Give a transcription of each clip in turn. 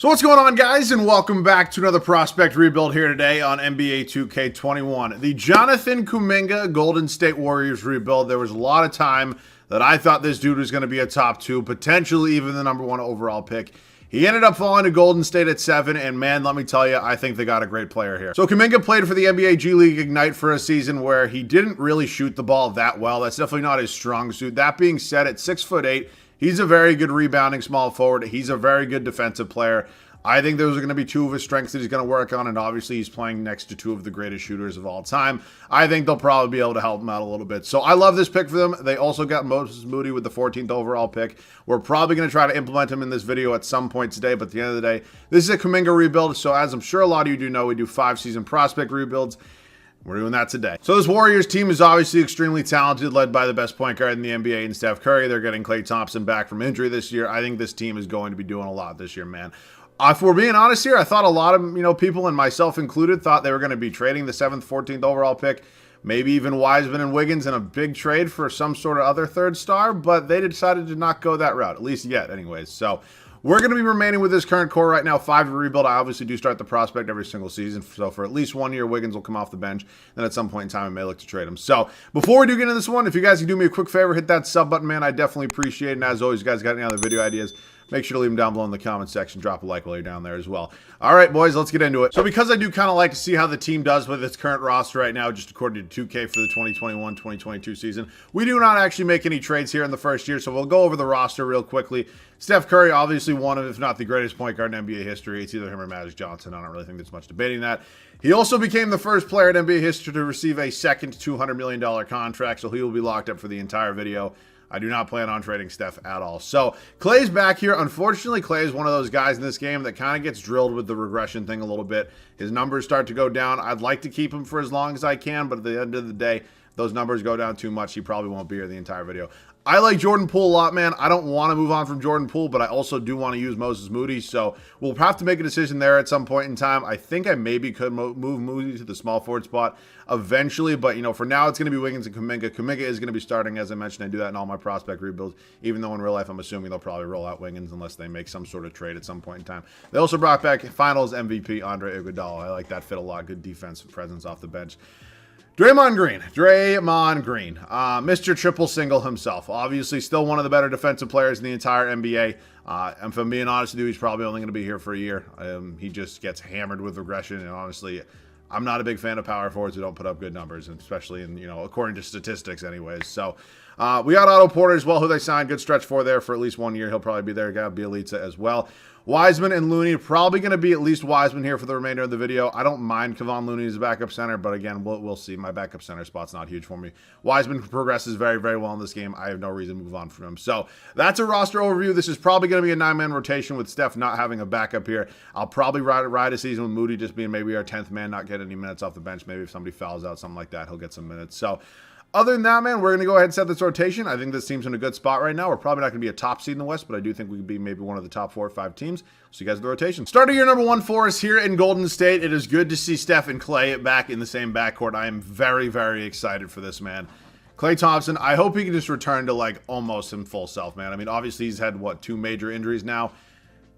So what's going on, guys, and welcome back to another prospect rebuild here today on NBA 2K21. The Jonathan Kuminga Golden State Warriors rebuild. There was a lot of time that I thought this dude was going to be a top 2, potentially even the #1 overall pick. He ended up falling to Golden State at 7, and man, let me tell you, I think they got a great player here. So Kuminga played for the NBA G League Ignite for a season where he didn't really shoot the ball that well. That's definitely not his strong suit. That being said, at 6'8", he's a very good rebounding small forward. He's a very good defensive player. I think those are going to be 2 of his strengths that he's going to work on, and obviously he's playing next to 2 of the greatest shooters of all time. I think they'll probably be able to help him out a little bit. So I love this pick for them. They also got Moses Moody with the 14th overall pick. We're probably going to try to implement him in this video at some point today, but at the end of the day, this is a Kuminga rebuild. So as I'm sure a lot of you do know, we do 5-season prospect rebuilds. We're doing that today. So this Warriors team is obviously extremely talented, led by the best point guard in the NBA in Steph Curry. They're getting Klay Thompson back from injury this year. I think this team is going to be doing a lot this year, man. If we're being honest here, I thought a lot of people, and myself included, thought they were going to be trading the 7th, 14th overall pick, maybe even Wiseman and Wiggins in a big trade for some sort of other third star, but they decided to not go that route, at least yet anyways. So we're going to be remaining with this current core right now. 5 to rebuild. I obviously do start the prospect every single season. So for at least 1 year, Wiggins will come off the bench. Then at some point in time, I may look to trade him. So before we do get into this one, if you guys can do me a quick favor, hit that sub button, man. I definitely appreciate it. And as always, you guys got any other video ideas, make sure to leave them down below in the comment section. Drop a like while you're down there as well. All right, boys, let's get into it. So because I do kind of like to see how the team does with its current roster right now, just according to 2K for the 2021-2022 season, we do not actually make any trades here in the first year, so we'll go over the roster real quickly. Steph Curry, obviously one of, if not the greatest point guard in NBA history. It's either him or Magic Johnson. I don't really think there's much debating that. He also became the first player in NBA history to receive a second $200 million contract, so he will be locked up for the entire video. I do not plan on trading Steph at all. So Klay's back here. Unfortunately, Klay is one of those guys in this game that kind of gets drilled with the regression thing a little bit. His numbers start to go down. I'd like to keep him for as long as I can, but at the end of the day, those numbers go down too much. He probably won't be here the entire video. I like Jordan Poole a lot, man. I don't want to move on from Jordan Poole, but I also do want to use Moses Moody. So we'll have to make a decision there at some point in time. I think I maybe could move Moody to the small forward spot eventually. But, for now, it's going to be Wiggins and Kuminga. Kuminga is going to be starting, as I mentioned. I do that in all my prospect rebuilds, even though in real life I'm assuming they'll probably roll out Wiggins unless they make some sort of trade at some point in time. They also brought back Finals MVP Andre Iguodala. I like that fit a lot. Good defensive presence off the bench. Draymond Green, Mr. Triple Single himself. Obviously, still one of the better defensive players in the entire NBA. And if I'm being honest with you, he's probably only going to be here for a year. He just gets hammered with regression, and honestly, I'm not a big fan of power forwards who don't put up good numbers, and especially in, according to statistics anyways. So we got Otto Porter as well, who they signed. Good stretch for there for at least 1 year. He'll probably be there. Got Bielitsa as well. Wiseman and Looney, probably going to be at least Wiseman here for the remainder of the video. I don't mind Kevon Looney as a backup center, but again, we'll see. My backup center spot's not huge for me. Wiseman progresses very, very well in this game. I have no reason to move on from him. So that's a roster overview. This is probably going to be a 9-man rotation with Steph not having a backup here. I'll probably ride a season with Moody just being maybe our 10th man, not getting any minutes off the bench. Maybe if somebody fouls out, something like that, he'll get some minutes. So other than that, man, we're going to go ahead and set this rotation. I think this team's in a good spot right now. We're probably not going to be a top seed in the West, but I do think we could be maybe one of the top 4 or 5 teams. So you guys, the rotation. Starting year #1 for us here in Golden State. It is good to see Steph and Klay back in the same backcourt. I am very, very excited for this, man. Klay Thompson, I hope he can just return to like almost his full self, man. I mean, obviously he's had, 2 major injuries now.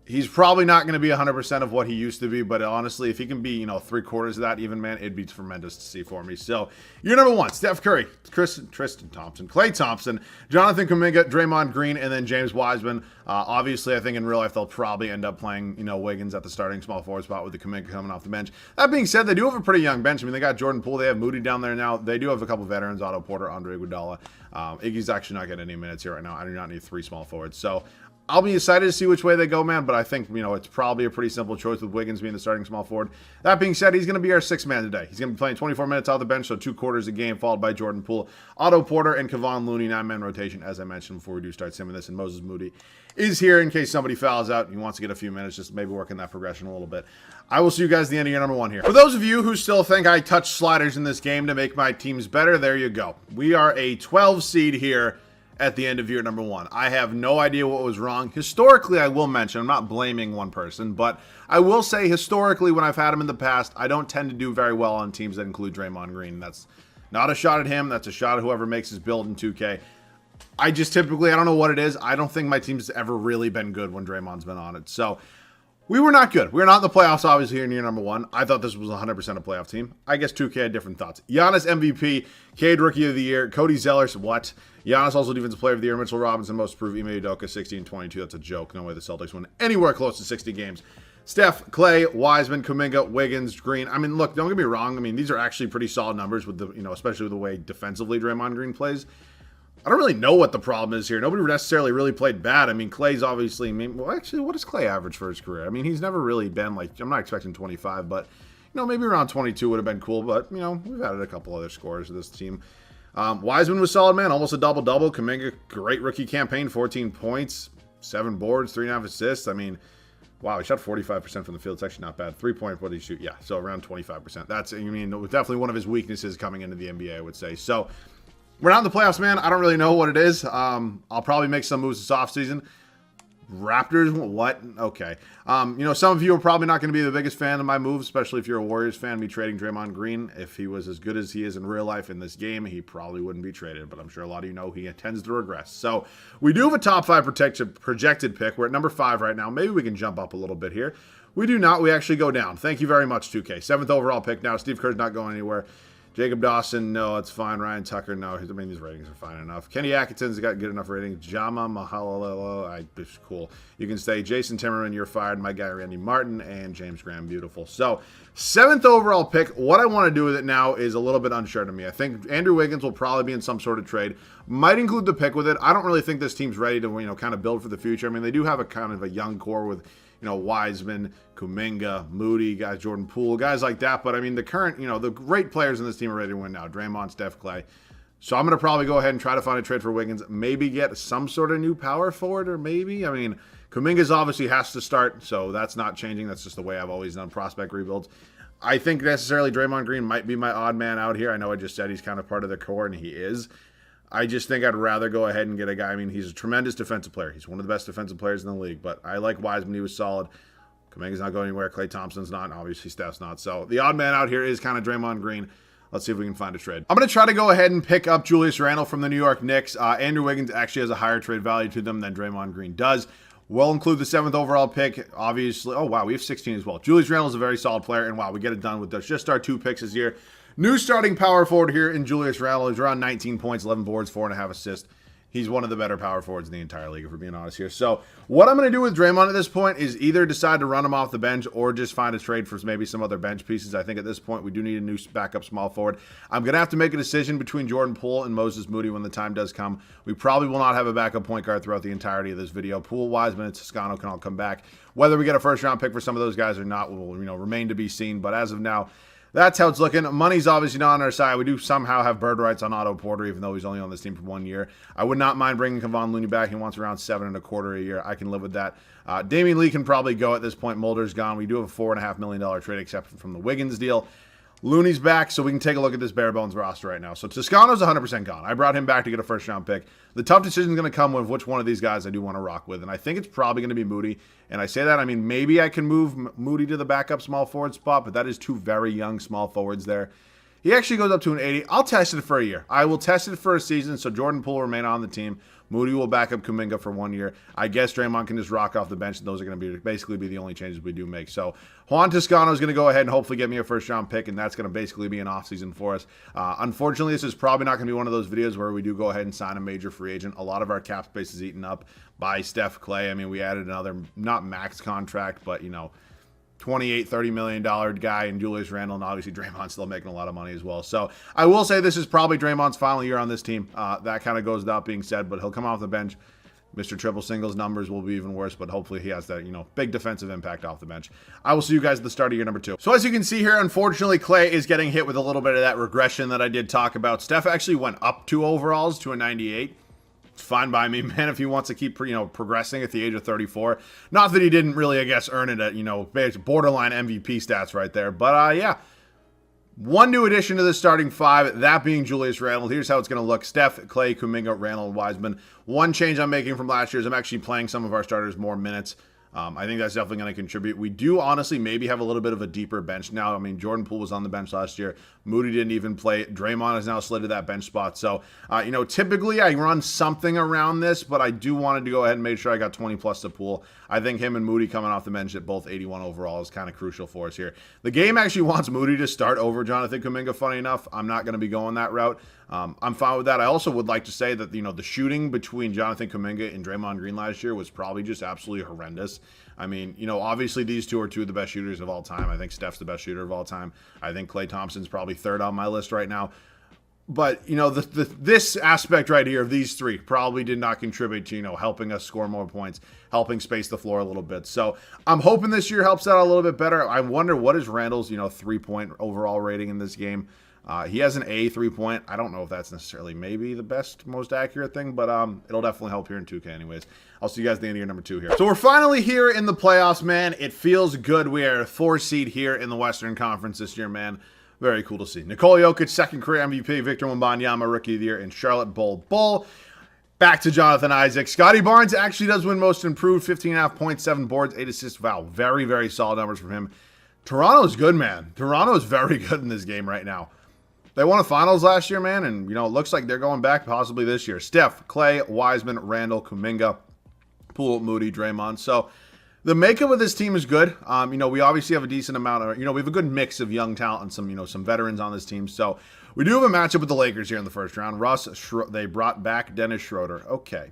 He's probably not going to be 100% of what he used to be, but honestly, if he can be, 3/4 of that even, man, it'd be tremendous to see for me. So, year #1, Steph Curry, Tristan Thompson, Klay Thompson, Jonathan Kuminga, Draymond Green, and then James Wiseman. Obviously, I think in real life, they'll probably end up playing, Wiggins at the starting small forward spot with the Kuminga coming off the bench. That being said, they do have a pretty young bench. I mean, they got Jordan Poole, they have Moody down there now. They do have a couple veterans, Otto Porter, Andre Iguodala. Iggy's actually not getting any minutes here right now. I do not need 3 small forwards. So, I'll be excited to see which way they go, man, but I think, it's probably a pretty simple choice with Wiggins being the starting small forward. That being said, he's going to be our 6th man today. He's going to be playing 24 minutes off the bench, so 2/4 a game, followed by Jordan Poole, Otto Porter, and Kevon Looney, 9-man rotation, as I mentioned before we do start simming this, and Moses Moody is here in case somebody fouls out and he wants to get a few minutes, just maybe working that progression a little bit. I will see you guys at the end of year #1 here. For those of you who still think I touch sliders in this game to make my teams better, there you go. We are a 12 seed here at the end of year #1. I have no idea what was wrong. Historically, I will mention, I'm not blaming one person, but I will say historically when I've had him in the past, I don't tend to do very well on teams that include Draymond Green. That's not a shot at him. That's a shot at whoever makes his build in 2K. I just typically, I don't know what it is. I don't think my team's ever really been good when Draymond's been on it. So We were not good. We were not in the playoffs, obviously, here in year number one. I thought this was 100% a playoff team. I guess 2K had different thoughts. Giannis MVP, Cade Rookie of the Year, Cody Zeller, what? Giannis also Defensive Player of the Year, Mitchell Robinson, Most Improved, Ime Udoka, 60-22. That's a joke. No way the Celtics win anywhere close to 60 games. Steph, Clay, Wiseman, Kuminga, Wiggins, Green. I mean, look, don't get me wrong. I mean, these are actually pretty solid numbers with the, especially with the way defensively Draymond Green plays. I don't really know what the problem is here. Nobody necessarily really played bad. I mean, Clay's obviously, well, actually, what does Clay average for his career? I mean, he's never really been like, I'm not expecting 25, but, maybe around 22 would have been cool. But, we've added a couple other scores to this team. Wiseman was solid, man. Almost a double-double. Kuminga, great rookie campaign, 14 points, 7 boards, 3.5 assists. I mean, wow, he shot 45% from the field. It's actually not bad. 3-point, what did he shoot? Yeah, so around 25%. That's, definitely one of his weaknesses coming into the NBA, I would say. So, we're not in the playoffs, man. I don't really know what it is. I'll probably make some moves this offseason. Raptors, what? Okay. Some of you are probably not going to be the biggest fan of my moves, especially if you're a Warriors fan, me trading Draymond Green. If he was as good as he is in real life in this game, he probably wouldn't be traded. But I'm sure a lot of you know he tends to regress. So we do have a top 5 projected pick. We're at number 5 right now. Maybe we can jump up a little bit here. We do not. We actually go down. Thank you very much, 2K. 7th overall pick now. Steve Kerr's not going anywhere. Jacob Dawson, no, it's fine. Ryan Tucker, no. I mean, these ratings are fine enough. Kenny Atkinson's got good enough ratings. Jama Mahalalelo, it's cool. You can say Jason Timmerman, you're fired. My guy Randy Martin and James Graham, beautiful. So, 7th overall pick. What I want to do with it now is a little bit unsure to me. I think Andrew Wiggins will probably be in some sort of trade. Might include the pick with it. I don't really think this team's ready to, kind of build for the future. I mean, they do have a kind of a young core with Wiseman, Kuminga, Moody, guys, Jordan Poole, guys like that. But I mean, the current, the great players in this team are ready to win now. Draymond, Steph, Clay. So I'm going to probably go ahead and try to find a trade for Wiggins. Maybe get some sort of new power forward, or maybe, Kuminga's obviously has to start, so that's not changing. That's just the way I've always done prospect rebuilds. I think necessarily Draymond Green might be my odd man out here. I know I just said he's kind of part of the core, and he is. I just think I'd rather go ahead and get a guy. I mean, he's a tremendous defensive player. He's one of the best defensive players in the league. But I like Wiseman. He was solid. Kuminga's not going anywhere. Klay Thompson's not. And obviously, Steph's not. So the odd man out here is kind of Draymond Green. Let's see if we can find a trade. I'm going to try to go ahead and pick up Julius Randle from the New York Knicks. Andrew Wiggins actually has a higher trade value to them than Draymond Green does. We'll include the 7th overall pick, obviously. Oh, wow, we have 16 as well. Julius Randle is a very solid player. And, wow, we get it done with just our 2 picks this year. New starting power forward here in Julius Randle. He's around 19 points, 11 boards, 4.5 assists. He's one of the better power forwards in the entire league, if we're being honest here. So what I'm going to do with Draymond at this point is either decide to run him off the bench or just find a trade for maybe some other bench pieces. I think at this point we do need a new backup small forward. I'm going to have to make a decision between Jordan Poole and Moses Moody when the time does come. We probably will not have a backup point guard throughout the entirety of this video. Poole, Wiseman, and Toscano can all come back. Whether we get a first-round pick for some of those guys or not will remain to be seen. But as of now, that's how it's looking. Money's obviously not on our side. We do somehow have bird rights on Otto Porter, even though he's only on this team for 1 year. I would not mind bringing Kevon Looney back. He wants around 7.25 a year. I can live with that. Damian Lee can probably go at this point. Mulder's gone. We do have a $4.5 million trade exception from the Wiggins deal. Looney's back, so we can take a look at this bare bones roster right now. So Toscano's 100% gone. I brought him back to get a first-round pick. The tough decision is going to come with which one of these guys I do want to rock with, and I think it's probably going to be Moody. And I say that, maybe I can move Moody to the backup small forward spot, but that is 2 very young small forwards there. He actually goes up to an 80. I'll test it for a year. I will test it for a season, so Jordan Poole will remain on the team. Moody will back up Kuminga for 1 year. I guess Draymond can just rock off the bench, and those are going to basically be the only changes we do make. So Juan Toscano is going to go ahead and hopefully get me a first-round pick, and that's going to basically be an offseason for us. Unfortunately, this is probably not going to be one of those videos where we do go ahead and sign a major free agent. A lot of our cap space is eaten up by Steph, Clay. We added another, not max contract, but, $28-30 million guy in Julius Randle, and obviously Draymond's still making a lot of money as well. So I will say this is probably Draymond's final year on this team. That kind of goes without being said, but he'll come off the bench. Mr. Triple Singles numbers will be even worse, but hopefully he has that, big defensive impact off the bench. I will see you guys at the start of year number 2. So as you can see here, unfortunately, Clay is getting hit with a little bit of that regression that I did talk about. Steph actually went up 2 overalls to a 98. It's fine by me, man, if he wants to keep, progressing at the age of 34. Not that he didn't really, I guess, earn it at, borderline MVP stats right there. But, yeah. 1 new addition to the starting 5, that being Julius Randle. Here's how it's going to look. Steph, Clay, Kuminga, Randle, and Wiseman. 1 change I'm making from last year is I'm actually playing some of our starters more minutes. I think that's definitely going to contribute. We do honestly maybe have a little bit of a deeper bench now. I mean, Jordan Poole was on the bench last year. Moody didn't even play. Draymond has now slid to that bench spot. So, typically I run something around this, but I do want to go ahead and make sure I got 20 plus to Poole. I think him and Moody coming off the bench at both 81 overall is kind of crucial for us here. The game actually wants Moody to start over Jonathan Kuminga, funny enough. I'm not going to be going that route. I'm fine with that. I also would like to say that, the shooting between Jonathan Kuminga and Draymond Green last year was probably just absolutely horrendous. I mean, obviously these two are two of the best shooters of all time. I think Steph's the best shooter of all time. I think Klay Thompson's probably third on my list right now. But, this aspect right here of these three probably did not contribute to, helping us score more points, helping space the floor a little bit. So I'm hoping this year helps out a little bit better. I wonder what is Randall's, 3-point overall rating in this game. He has an A 3-point. I don't know if that's necessarily maybe the best, most accurate thing, but it'll definitely help here in 2K anyways. I'll see you guys at the end of year number 2 here. So we're finally here in the playoffs, man. It feels good. We are a 4 seed here in the Western Conference this year, man. Very cool to see. Nikola Jokic, second career MVP. Victor Wembanyama, Rookie of the Year. And Charlotte Bull. Back to Jonathan Isaac. Scotty Barnes actually does win most improved. 15.5 points, 7 boards, 8 assists. Wow, very, very solid numbers from him. Toronto's good, man. Toronto's very good in this game right now. They won the finals last year, man, and, it looks like they're going back possibly this year. Steph, Klay, Wiseman, Randall, Kuminga, Poole, Moody, Draymond. So the makeup of this team is good. We obviously have a decent amount of, we have a good mix of young talent and some veterans on this team. So we do have a matchup with the Lakers here in the first round. They brought back Dennis Schroeder. Okay.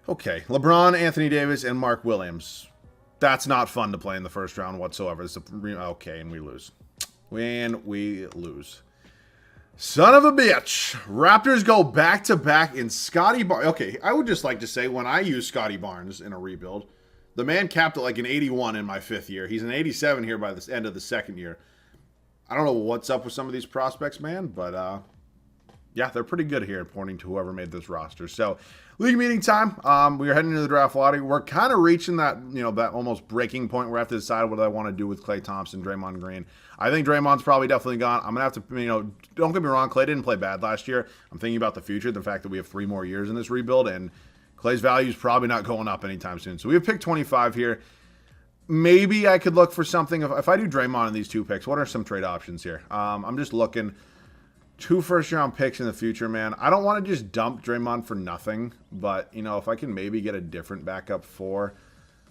LeBron, Anthony Davis, and Mark Williams. That's not fun to play in the first round whatsoever. And we lose. When we lose. Son of a bitch. Raptors go back-to-back in Scotty Barnes. Okay, I would just like to say when I use Scotty Barnes in a rebuild, the man capped at like an 81 in my 5th year. He's an 87 here by the end of the 2nd year. I don't know what's up with some of these prospects, man, but yeah, they're pretty good here, according to whoever made this roster. So, league meeting time. We are heading into the draft lottery. We're kind of reaching that, that almost breaking point where I have to decide what I want to do with Klay Thompson, Draymond Green. I think Draymond's probably definitely gone. I'm going to have to, don't get me wrong, Klay didn't play bad last year. I'm thinking about the future, the fact that we have 3 more years in this rebuild, and Klay's value is probably not going up anytime soon. So we have pick 25 here. Maybe I could look for something. If I do Draymond in these 2 picks, what are some trade options here? I'm just looking. 2 first-round picks in the future, man. I don't want to just dump Draymond for nothing, but, if I can maybe get a different backup 4,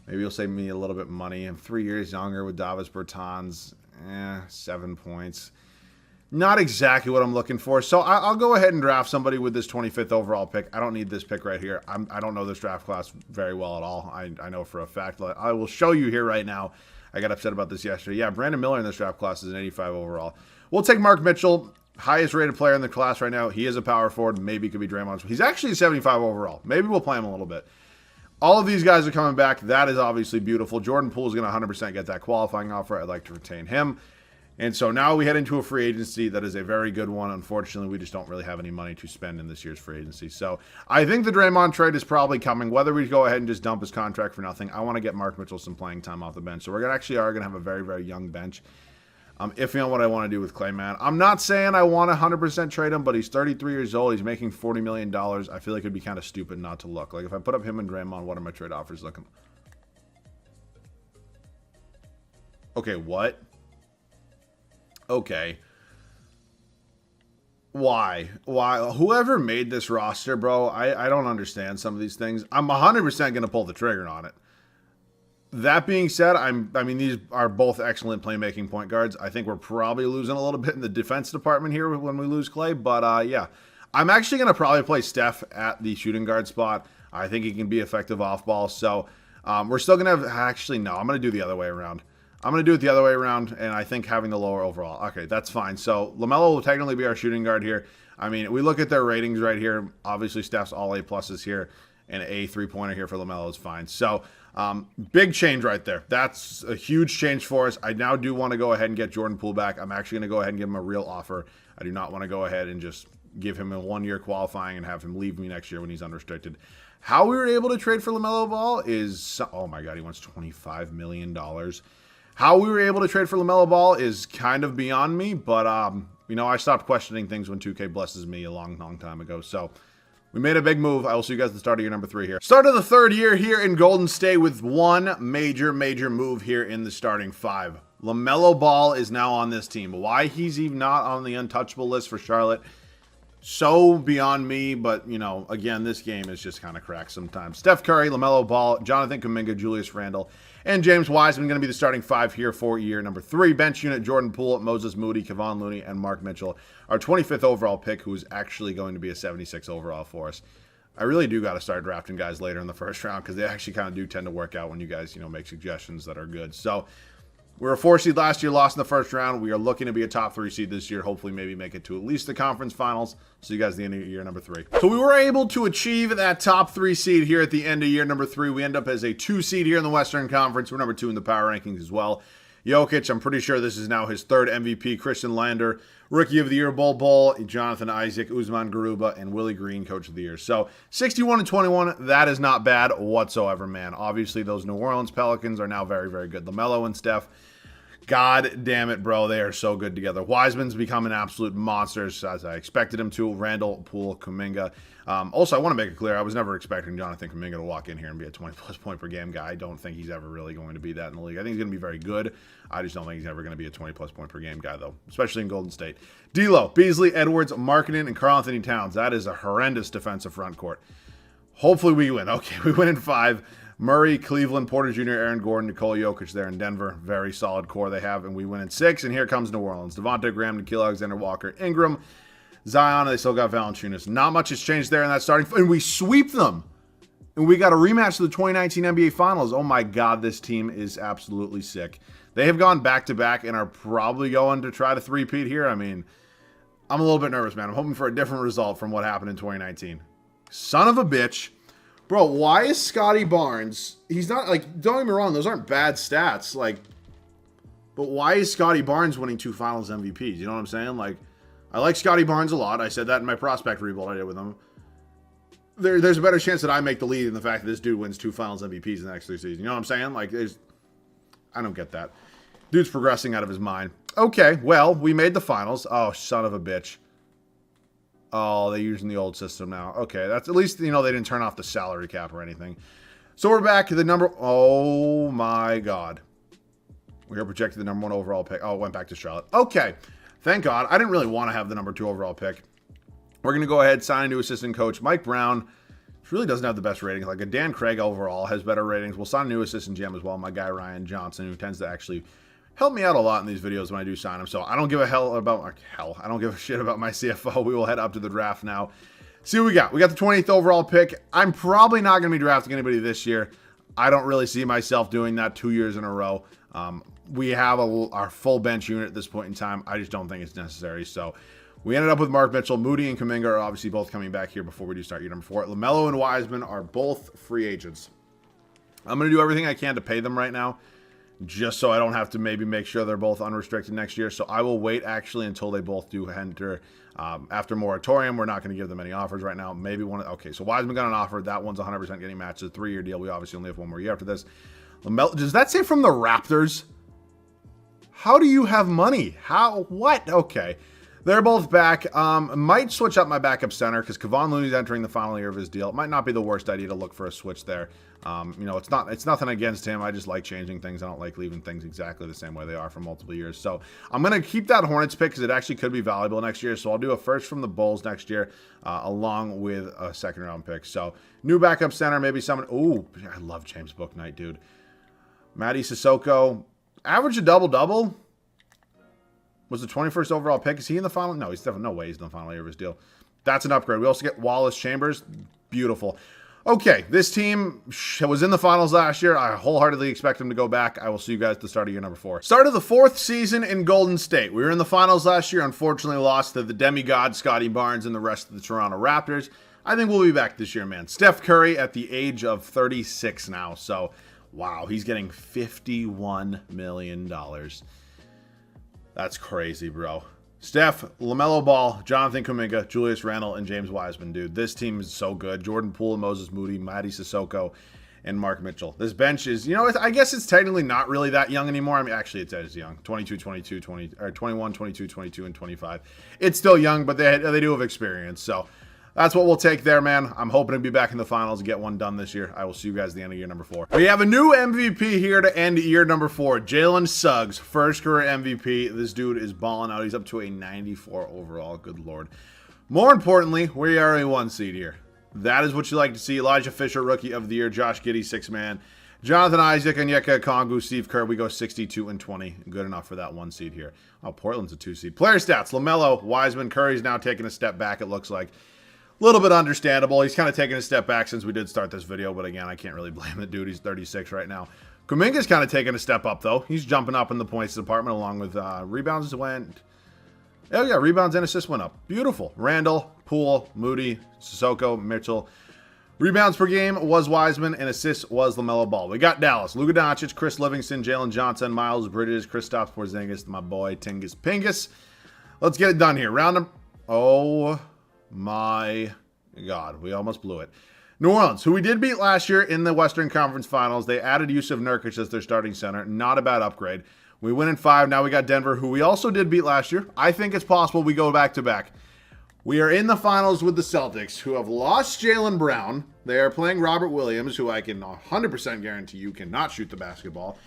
maybe you'll save me a little bit of money. I'm 3 years younger with Davis Bertans. 7 points. Not exactly what I'm looking for. So I'll go ahead and draft somebody with this 25th overall pick. I don't need this pick right here. I don't know this draft class very well at all. I know for a fact. I will show you here right now. I got upset about this yesterday. Yeah, Brandon Miller in this draft class is an 85 overall. We'll take Mark Mitchell. Highest rated player in the class right now. He is a power forward. Maybe could be Draymond. He's actually a 75 overall. Maybe we'll play him a little bit. All of these guys are coming back. That is obviously beautiful. Jordan Poole is going to 100% get that qualifying offer. I'd like to retain him. And so now we head into a free agency that is a very good one. Unfortunately, we just don't really have any money to spend in this year's free agency. So I think the Draymond trade is probably coming. Whether we go ahead and just dump his contract for nothing, I want to get Mark Mitchell some playing time off the bench. So we're going to have a very, very young bench. I'm iffy on what I want to do with Klay, man. I'm not saying I want to 100% trade him, but he's 33 years old. He's making $40 million. I feel like it'd be kind of stupid not to look. Like, if I put up him and Draymond, what are my trade offers looking? Okay, what? Okay. Why? Whoever made this roster, bro, I don't understand some of these things. I'm 100% going to pull the trigger on it. That being said, I mean, these are both excellent playmaking point guards. I think we're probably losing a little bit in the defense department here when we lose Klay. But, yeah, I'm actually going to probably play Steph at the shooting guard spot. I think he can be effective off ball. So we're still going to have – actually, no, I'm going to do the other way around. I'm going to do it the other way around, and I think having the lower overall. Okay, that's fine. So LaMelo will technically be our shooting guard here. I mean, we look at their ratings right here. Obviously, Steph's all A-pluses here, and a 3-pointer here for LaMelo is fine. So big change right there. That's a huge change for us. I now do want to go ahead and get Jordan Poole back. I'm actually going to go ahead and give him a real offer. I do not want to go ahead and just give him a 1-year qualifying and have him leave me next year when he's unrestricted. How we were able to trade for LaMelo Ball is, oh my God, he wants $25 million. How we were able to trade for LaMelo Ball is kind of beyond me, but, you know, I stopped questioning things when 2K blesses me a long, long time ago. So We made a big move. I will see you guys at the start of year number 3 here. Start of the 3rd year here in Golden State with one major move here in the starting 5. LaMelo Ball is now on this team. Why he's even not on the untouchable list for Charlotte, so beyond me, but, you know, again, this game is just kind of cracked sometimes. Steph Curry, LaMelo Ball, Jonathan Kuminga, Julius Randle, and James Wiseman going to be the starting 5 here for year number 3. Bench unit, Jordan Poole, Moses Moody, Kevon Looney, and Mark Mitchell. Our 25th overall pick, who is actually going to be a 76 overall for us. I really do got to start drafting guys later in the first round because they actually kind of do tend to work out when you guys, you know, make suggestions that are good. So we were a 4 seed last year, lost in the first round. We are looking to be a top 3 seed this year. Hopefully maybe make it to at least the conference finals. See you guys at the end of year number 3. So we were able to achieve that top 3 seed here at the end of year number 3. We end up as a 2 seed here in the Western Conference. We're number 2 in the power rankings as well. Jokic, I'm pretty sure this is now his 3rd MVP. Christian Lander, Rookie of the Year, Bol, Jonathan Isaac, Usman Garuba, and Willie Green, Coach of the Year. So 61-21, that is not bad whatsoever, man. Obviously, those New Orleans Pelicans are now very, very good. LaMelo and Steph, God damn it, bro. They are so good together. Wiseman's become an absolute monster, as I expected him to. Randall, Poole, Kuminga. Also, I want to make it clear, I was never expecting Jonathan Kuminga to walk in here and be a 20-plus point per game guy. I don't think he's ever really going to be that in the league. I think he's going to be very good. I just don't think he's ever going to be a 20-plus point per game guy, though, especially in Golden State. D'Lo, Beasley, Edwards, Markkanen, and Karl-Anthony Towns. That is a horrendous defensive front court. Hopefully we win. Okay, we win in 5. Murray, Cleveland, Porter Jr., Aaron Gordon, Nikola Jokic there in Denver. Very solid core they have, and we win in 6. And here comes New Orleans. Devontae Graham, Nikhil Alexander-Walker, Ingram, Zion. They still got Valanciunas. Not much has changed there in that starting. And we sweep them. And we got a rematch of the 2019 NBA Finals. Oh my God, this team is absolutely sick. They have gone back-to-back and are probably going to try to three-peat here. I mean, I'm a little bit nervous, man. I'm hoping for a different result from what happened in 2019. Son of a bitch. Bro, why is Scotty Barnes, he's not, like, don't get me wrong, those aren't bad stats, like, but why is Scotty Barnes winning 2 Finals MVPs? You know what I'm saying? Like, I like Scotty Barnes a lot. I said that in my prospect rebuild I did with him. There's a better chance that I make the lead in the fact that this dude wins 2 Finals MVPs in the next 3 seasons. You know what I'm saying? Like, I don't get that. Dude's progressing out of his mind. Okay, well, we made the finals. Oh, son of a bitch. Oh, they're using the old system now. Okay, that's at least, you know, they didn't turn off the salary cap or anything. So we're back to the number. Oh, my God. We are projected the number 1 overall pick. Oh, it went back to Charlotte. Okay, thank God. I didn't really want to have the number 2 overall pick. We're going to go ahead, sign a new assistant coach. Mike Brown really doesn't have the best ratings. Like a Dan Craig overall has better ratings. We'll sign a new assistant GM as well. My guy, Ryan Johnson, who tends to actually help me out a lot in these videos when I do sign them. So I don't give a I don't give a shit about my CFO. We will head up to the draft now. See what we got. We got the 20th overall pick. I'm probably not going to be drafting anybody this year. I don't really see myself doing that 2 years in a row. We have our full bench unit at this point in time. I just don't think it's necessary. So we ended up with Mark Mitchell. Moody and Kuminga are obviously both coming back here before we do start year number 4. LaMelo and Wiseman are both free agents. I'm going to do everything I can to pay them right now, just so I don't have to maybe make sure they're both unrestricted next year. So I will wait actually until they both do enter after moratorium. We're not going to give them any offers right now. Maybe one. Okay, so Wiseman got an offer. That one's 100% getting matched. It's a 3-year deal. We obviously only have 1 more year after this. LaMelo, does that say from the Raptors? How do you have money? How? What? Okay. They're both back. Might switch up my backup center because Kevon Looney's entering the final year of his deal. It might not be the worst idea to look for a switch there. You know, it's nothing against him. I just like changing things. I don't like leaving things exactly the same way they are for multiple years. So I'm going to keep that Hornets pick because it actually could be valuable next year. So I'll do a first from the Bulls next year along with a 2nd round pick. So new backup center, maybe someone. Ooh, I love James Bouknight, dude. Matty Sissoko, average a double-double. Was the 21st overall pick. Is he in the final? No, he's definitely no way he's in the final year of his deal. That's an upgrade. We also get Wallace Chambers. Beautiful. Okay, this team was in the finals last year. I wholeheartedly expect them to go back. I will see you guys at the start of year number 4. Start of the 4th season in Golden State. We were in the finals last year. Unfortunately lost to the demigod Scotty Barnes and the rest of the Toronto Raptors. I think we'll be back this year, man. Steph Curry at the age of 36 now. So, wow, he's getting $51 million. That's crazy, bro. Steph, LaMelo Ball, Jonathan Kuminga, Julius Randle, and James Wiseman, dude. This team is so good. Jordan Poole, Moses Moody, Matty Sissoko, and Mark Mitchell. This bench is, you know, I guess it's technically not really that young anymore. I mean, actually, it is young. 22, 22, 20, or 21, 22, 22, and 25. It's still young, but they do have experience. So That's what we'll take there, man. I'm hoping to be back in the finals and get one done this year. I will see you guys at the end of year number 4. We have a new MVP here to end year number 4. Jalen Suggs, first career MVP. This dude is balling out. He's up to a 94 overall. Good Lord. More importantly, we are a 1 seed here. That is what you like to see. Elijah Fisher, Rookie of the Year. Josh Giddey, 6-man. Jonathan Isaac, Onyeka Okongwu, Steve Kerr. We go 62-20. Good enough for that 1 seed here. Oh, Portland's a 2 seed. Player stats. LaMelo, Wiseman, Curry's now taking a step back, it looks like. A little bit understandable. He's kind of taking a step back since we did start this video, but again, I can't really blame the dude. He's 36 right now. Kuminga's kind of taking a step up, though. He's jumping up in the points department along with rebounds went. Oh, yeah, rebounds and assists went up. Beautiful. Randall, Poole, Moody, Sissoko, Mitchell. Rebounds per game was Wiseman, and assists was LaMelo Ball. We got Dallas. Luka Doncic, Chris Livingston, Jalen Johnson, Miles Bridges, Kristaps Porzingis, my boy, Tingus Pingus. Let's get it done here. Round them. Oh, my God. We almost blew it. New Orleans, who we did beat last year in the Western Conference Finals. They added Yusuf Nurkic as their starting center. Not a bad upgrade. We win in 5. Now we got Denver, who we also did beat last year. I think it's possible we go back-to-back. We are in the finals with the Celtics, who have lost Jaylen Brown. They are playing Robert Williams, who I can 100% guarantee you cannot shoot the basketball.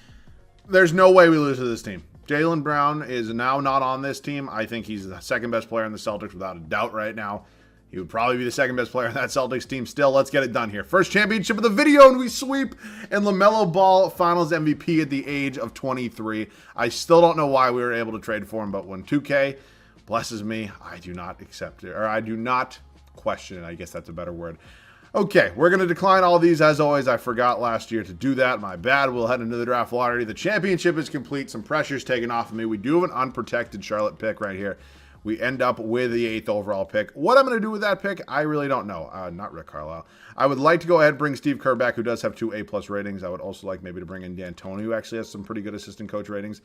There's no way we lose to this team. Jaylen Brown is now not on this team. I think he's the second best player in the Celtics without a doubt right now. He would probably be the second best player on that Celtics team still. Let's get it done here. First championship of the video, and we sweep. And LaMelo Ball, finals MVP at the age of 23. I still don't know why we were able to trade for him, but when 2K blesses me, I do not accept it, or I do not question it. I guess that's a better word. Okay, we're going to decline all these. As always, I forgot last year to do that. My bad. We'll head into the draft lottery. The championship is complete. Some pressure's taken off of me. We do have an unprotected Charlotte pick right here. We end up with the 8th overall pick. What I'm going to do with that pick, I really don't know. Not Rick Carlisle. I would like to go ahead and bring Steve Kerr back, who does have 2 A+ ratings. I would also like maybe to bring in D'Antoni, who actually has some pretty good assistant coach ratings.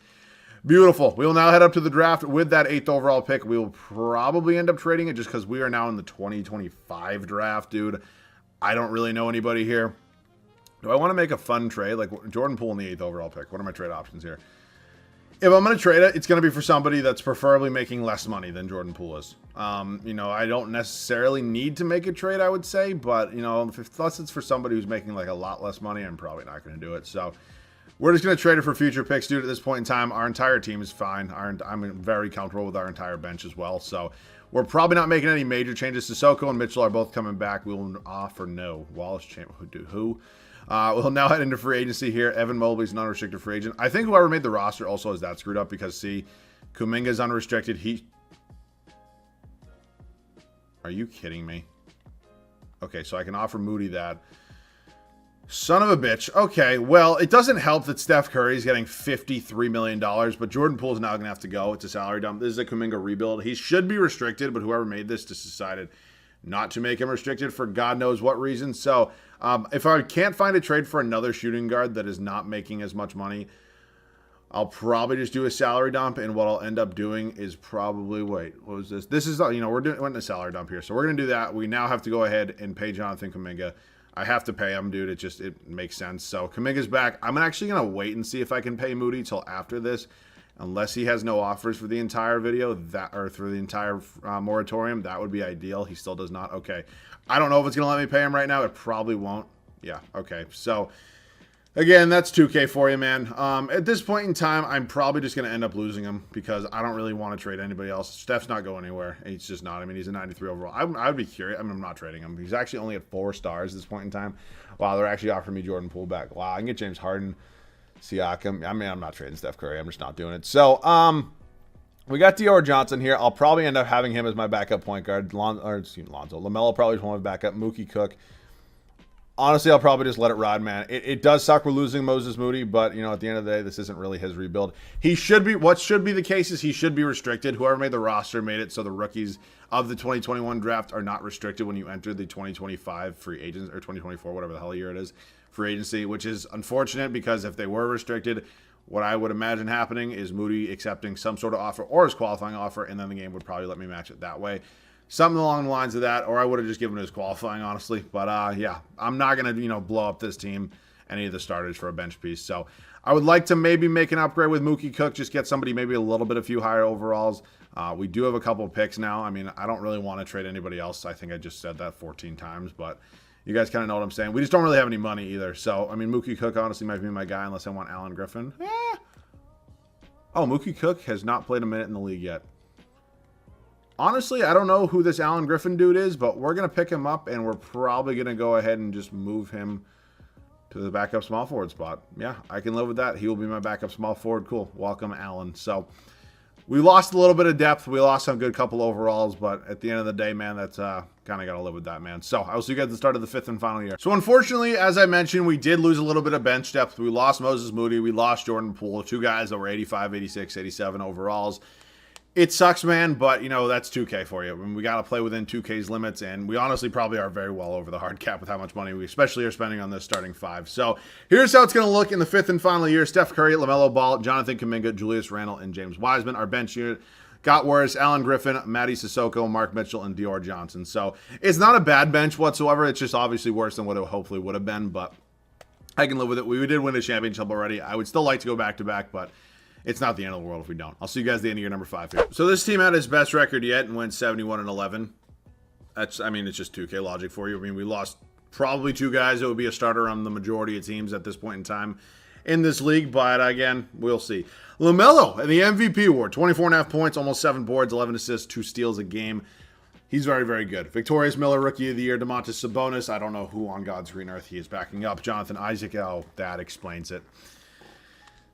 Beautiful. We will now head up to the draft with that 8th overall pick. We will probably end up trading it just because we are now in the 2025 draft, dude. I don't really know anybody here. Do I want to make a fun trade? Like Jordan Poole in the 8th overall pick. What are my trade options here? If I'm going to trade it, it's going to be for somebody that's preferably making less money than Jordan Poole is. You know, I don't necessarily need to make a trade, I would say. But, you know, unless it's for somebody who's making like a lot less money, I'm probably not going to do it. So we're just going to trade it for future picks, dude. At this point in time, our entire team is fine. I'm very comfortable with our entire bench as well. So we're probably not making any major changes. Sissoko and Mitchell are both coming back. We will offer no. Wallace Chamber, who? We'll now head into free agency here. Evan Mobley's an unrestricted free agent. I think whoever made the roster also has that screwed up because, see, Kuminga's unrestricted. Are you kidding me? Okay, so I can offer Moody that. Son of a bitch. Okay, well, it doesn't help that Steph Curry's getting $53 million, but Jordan Poole's now going to have to go. It's a salary dump. This is a Kuminga rebuild. He should be restricted, but whoever made this just decided not to make him restricted for God knows what reason. So if I can't find a trade for another shooting guard that is not making as much money, I'll probably just do a salary dump. And what I'll end up doing is probably, wait, what was this? This is, you know, we're doing a salary dump here. So we're going to do that. We now have to go ahead and pay Jonathan Kuminga. I have to pay him, dude. It makes sense. So Kuminga's back. I'm actually going to wait and see if I can pay Moody till after this. Unless he has no offers for the entire video, or through the entire moratorium, that would be ideal. He still does not. Okay. I don't know if it's going to let me pay him right now. It probably won't. Yeah. Okay. So, again, that's 2K for you, man. At this point in time, I'm probably just going to end up losing him because I don't really want to trade anybody else. Steph's not going anywhere. He's just not. I mean, he's a 93 overall. I would be curious. I mean, I'm not trading him. He's actually only at 4 stars at this point in time. Wow, they're actually offering me Jordan Poole back. Wow, I can get James Harden. Siakam. I mean, I'm not trading Steph Curry. I'm just not doing it. So, we got Dior Johnson here. I'll probably end up having him as my backup point guard. Lonzo. LaMelo probably is one of my backup. Mookie Cook. Honestly, I'll probably just let it ride, man. It does suck we're losing Moses Moody, but, you know, at the end of the day, this isn't really his rebuild. He should be, what should be the case is he should be restricted. Whoever made the roster made it so the rookies of the 2021 draft are not restricted when you enter the 2025 free agents, or 2024, whatever the hell year it is, free agency, which is unfortunate because if they were restricted, what I would imagine happening is Moody accepting some sort of offer or his qualifying offer, and then the game would probably let me match it that way. Something along the lines of that, or I would have just given his qualifying, honestly. But, yeah, I'm not going to, you know, blow up this team any of the starters for a bench piece. So I would like to maybe make an upgrade with Mookie Cook, just get somebody maybe a little bit a few higher overalls. We do have a couple of picks now. I mean, I don't really want to trade anybody else. I think I just said that 14 times, but you guys kind of know what I'm saying. We just don't really have any money either. So, I mean, Mookie Cook honestly might be my guy unless I want Alan Griffin. Oh, Mookie Cook has not played a minute in the league yet. Honestly, I don't know who this Alan Griffin dude is, but we're going to pick him up, and we're probably going to go ahead and just move him to the backup small forward spot. Yeah, I can live with that. He will be my backup small forward. Cool. Welcome, Alan. So we lost a little bit of depth. We lost a good couple overalls, but at the end of the day, man, that's kind of got to live with that, man. So I will see you guys at the start of the 5th and final year. So unfortunately, as I mentioned, we did lose a little bit of bench depth. We lost Moses Moody. We lost Jordan Poole, 2 guys that were 85, 86, 87 overalls. It sucks, man, but, you know, that's 2K for you. I mean, we got to play within 2K's limits, and we honestly probably are very well over the hard cap with how much money we especially are spending on this starting 5. So here's how it's going to look in the 5th and final year. Steph Curry, LaMelo Ball, Jonathan Kuminga, Julius Randle, and James Wiseman. Our bench unit got worse. Alan Griffin, Matty Sissoko, Mark Mitchell, and Dior Johnson. So it's not a bad bench whatsoever. It's just obviously worse than what it hopefully would have been, but I can live with it. We did win a championship already. I would still like to go back-to-back, but it's not the end of the world if we don't. I'll see you guys at the end of year number 5 here. So this team had its best record yet and went 71-11. That's, I mean, it's just 2K logic for you. I mean, we lost probably 2 guys that would be a starter on the majority of teams at this point in time in this league, but again, we'll see. LaMelo in the MVP award, 24.5 points, almost 7 boards, 11 assists, 2 steals a game. He's very, very good. Victorious Miller, Rookie of the Year, Domantas Sabonis. I don't know who on God's green earth he is backing up. Jonathan Isaac. Oh, that explains it.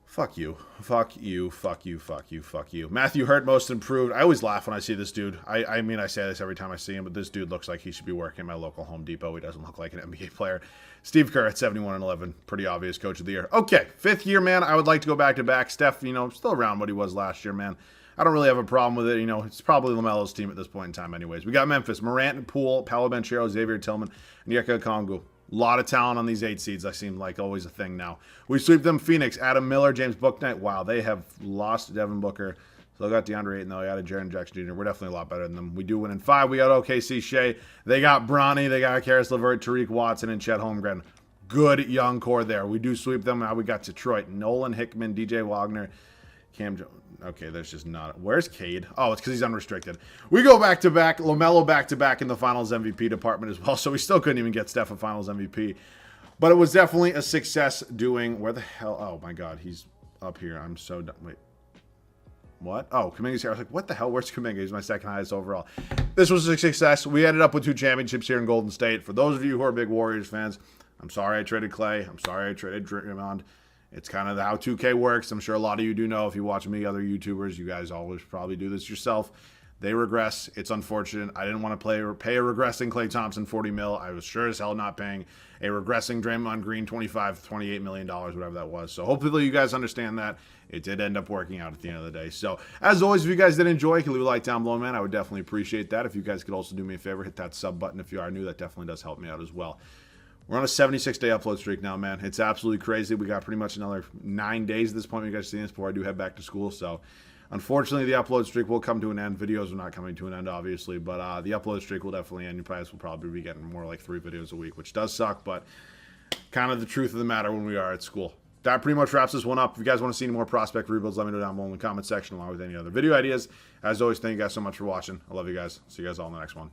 Fuck you. Fuck you. Fuck you. Fuck you. Fuck you. Matthew Hurt, most improved. I always laugh when I see this dude. I mean, I say this every time I see him, but this dude looks like he should be working at my local Home Depot. He doesn't look like an NBA player. Steve Kerr at 71-11. Pretty obvious coach of the year. Okay, 5th year, man. I would like to go back-to-back. Steph, you know, still around what he was last year, man. I don't really have a problem with it. You know, it's probably LaMelo's team at this point in time anyways. We got Memphis, Morant and Poole, Paolo Banchero, Xavier Tillman, and Yeka Kongu. A lot of talent on these 8 seeds. That seems like always a thing now. We sweep them. Phoenix, Adam Miller, James Bouknight. Wow, they have lost Devin Booker. Still got DeAndre Ayton, though. They added Jaren Jackson Jr. We're definitely a lot better than them. We do win in 5. We got OKC Shea. They got Bronny. They got Karis LeVert, Tariq Watson, and Chet Holmgren. Good young core there. We do sweep them. Now we got Detroit. Nolan Hickman, DJ Wagner, Cam Jones. Okay, there's just not. Where's Cade? Oh, it's because he's unrestricted. We go back-to-back. LaMelo back-to-back in the Finals MVP department as well, so we still couldn't even get Steph a Finals MVP. But it was definitely a success doing... Where the hell... Oh, my God. He's up here. I'm so done. Wait. What? Oh, Kuminga's here. I was like, what the hell? Where's Kuminga? He's my 2nd highest overall. This was a success. We ended up with 2 championships here in Golden State. For those of you who are big Warriors fans, I'm sorry I traded Clay. I'm sorry I traded Draymond. It's kind of how 2K works. I'm sure a lot of you do know. If you watch me, other YouTubers, you guys always probably do this yourself. They regress. It's unfortunate. I didn't want to pay a regressing Klay Thompson $40 million. I was sure as hell not paying a regressing Draymond Green $28 million, whatever that was. So hopefully you guys understand that. It did end up working out at the end of the day. So as always, if you guys did enjoy, you can leave a like down below, man. I would definitely appreciate that. If you guys could also do me a favor, hit that sub button if you are new. That definitely does help me out as well. We're on a 76-day upload streak now, man. It's absolutely crazy. We got pretty much another 9 days at this point. You guys see this before I do head back to school. So unfortunately, the upload streak will come to an end. Videos are not coming to an end, obviously, but the upload streak will definitely end. You guys will probably be getting more like 3 videos a week, which does suck, but kind of the truth of the matter when we are at school. That pretty much wraps this one up. If you guys want to see any more prospect rebuilds, let me know down below in the comment section along with any other video ideas. As always, thank you guys so much for watching. I love you guys. See you guys all in the next one.